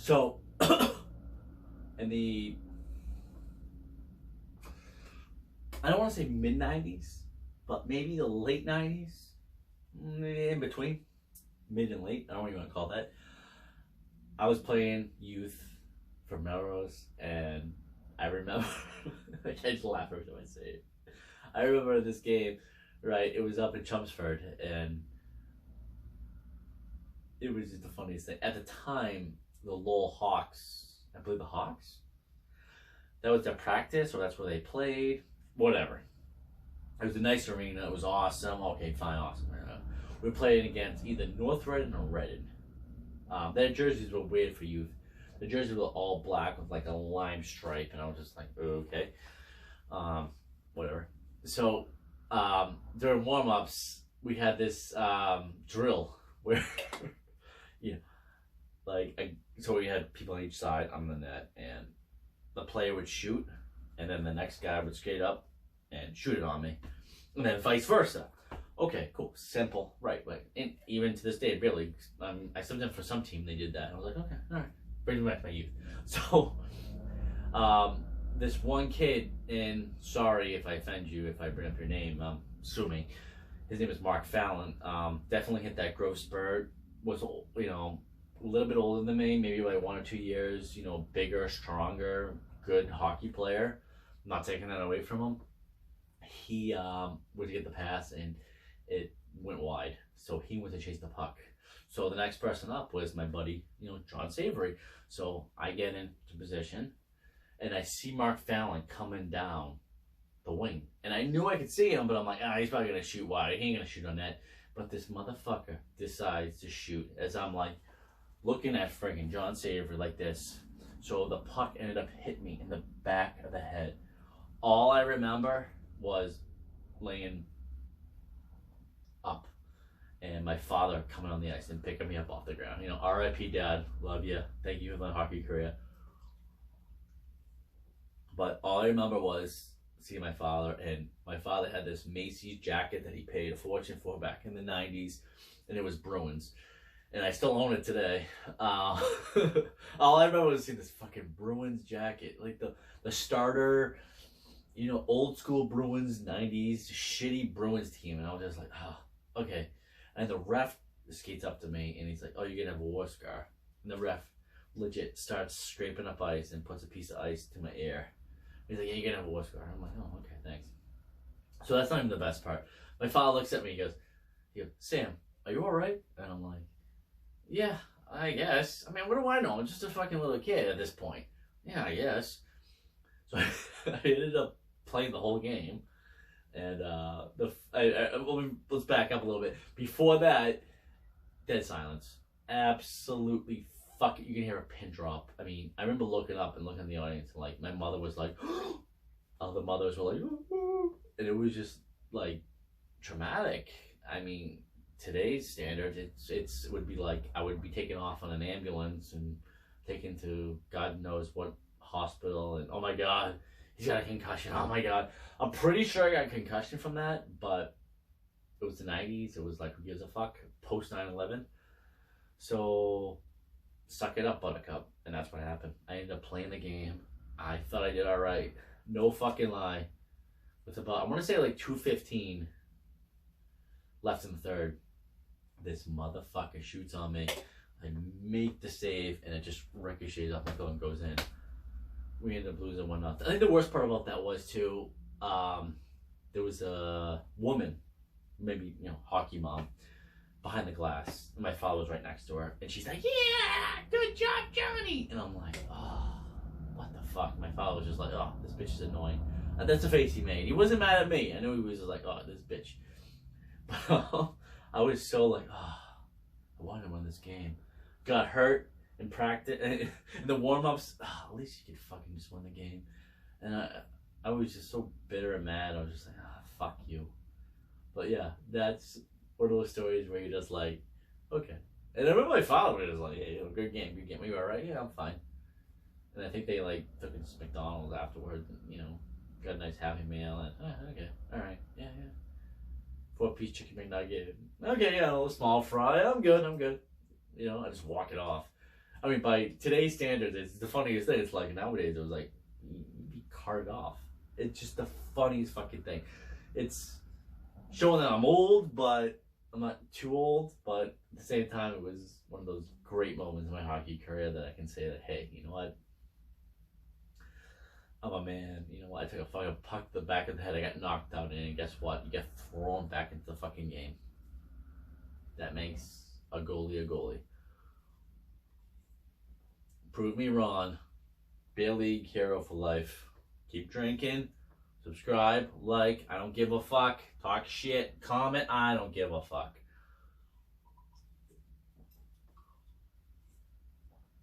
So, in the, I don't want to say mid 90s, but maybe the late 90s, in between, mid and late, I don't know what you want to call that. I was playing youth for Melrose, and I remember, I just laugh every time I say it. I remember this game, right? It was up in Chelmsford, and it was just the funniest thing. At the time, the Lowell Hawks, I believe the Hawks, that was their practice, or that's where they played, whatever. It was a nice arena. It was awesome. Okay, fine, awesome. We were playing against either North Reading or Reading. Their jerseys were weird for youth. The jerseys were all black with like a lime stripe, and I was just like, okay, whatever. So during warm-ups, we had this drill where, you know, so we had people on each side on the net, and the player would shoot, and then the next guy would skate up and shoot it on me, and then vice versa. Okay, cool, simple, right? Like, and even to this day, really, I sometimes for some team they did that. I was like, okay, all right, brings me back to my youth. So, this one kid, and sorry if I offend you if I bring up your name, sue me. His name is Mark Fallon. Definitely hit that growth spurt. Was, you know, a little bit older than me, maybe like 1 or 2 years. You know, bigger, stronger, good hockey player. I'm not taking that away from him. He would get the pass, and it went wide, so he went to chase the puck. So the next person up was my buddy, you know, John Savory. So I get into position, and I see Mark Fallon coming down the wing, and I knew I could see him, but I'm like, he's probably gonna shoot wide. He ain't gonna shoot on net. But this motherfucker decides to shoot as I'm like looking at friggin' John Savory like this. So the puck ended up hitting me in the back of the head. All I remember was laying up, and my father coming on the ice and picking me up off the ground. You know, R.I.P. Dad, love you, thank you for my hockey career. But all I remember was seeing my father, and my father had this Macy's jacket that he paid a fortune for back in the 90s, and it was Bruins, and I still own it today. All I remember was seeing this fucking Bruins jacket, like the starter, you know, old school Bruins, 90s, shitty Bruins team, and I was just like, okay. And the ref skates up to me, and he's like, you're gonna have a war scar. And the ref legit starts scraping up ice and puts a piece of ice to my ear. He's like, yeah, you're gonna have a war scar. I'm like, oh, okay, thanks. So that's not even the best part. My father looks at me, he goes, Sam, are you alright? And I'm like, yeah, I guess. I mean, what do I know? I'm just a fucking little kid at this point. Yeah, I guess. So I ended up playing the whole game. And let's back up a little bit. Before that, dead silence. Absolutely fuck it. You can hear a pin drop. I mean, I remember looking up and looking at the audience, and like my mother was like, other mothers were like, and it was just like traumatic. I mean, today's standard, it would be like I would be taken off on an ambulance and taken to God knows what hospital, and oh my God, he's got a concussion. Oh my God. I'm pretty sure I got a concussion from that, but it was the 90s. It was like, who gives a fuck? Post 9/11. So, suck it up, Buttercup. And that's what happened. I ended up playing the game. I thought I did all right. No fucking lie. With about, I want to say like 2:15 left in the third. This motherfucker shoots on me. I make the save, and it just ricochets off my goal and goes in. We ended up losing 1-0. I think the worst part about that was too, there was a woman, maybe, you know, hockey mom, behind the glass. And my father was right next to her, and she's like, yeah, good job, Johnny. And I'm like, what the fuck? My father was just like, this bitch is annoying. And that's the face he made. He wasn't mad at me. I knew he was just like, this bitch. But I was so like, I wanted to win this game. Got hurt in practice, in the warm-ups. At least you could fucking just win the game. And I was just so bitter and mad. I was just like, fuck you. But yeah, that's one of those stories where you're just like, okay. And I remember my father was just like, hey, good game, good game. Are you all right? Yeah, I'm fine. And I think they like took us to McDonald's afterwards, and, you know, got a nice Happy Meal, and okay, all right, yeah. 4-piece chicken McNugget. Okay, yeah, a little small fry. I'm good. You know, I just walk it off. I mean, by today's standards, it's the funniest thing. It's like nowadays, it was like, you'd be carted off. It's just the funniest fucking thing. It's showing that I'm old, but I'm not too old. But at the same time, it was one of those great moments in my hockey career that I can say that, hey, you know what? I'm a man. You know what? I took a fucking puck to the back of the head. I got knocked out, and guess what? You get thrown back into the fucking game. That makes a goalie a goalie. Prove me wrong. Beer League hero for life. Keep drinking. Subscribe, like. I don't give a fuck. Talk shit. Comment. I don't give a fuck.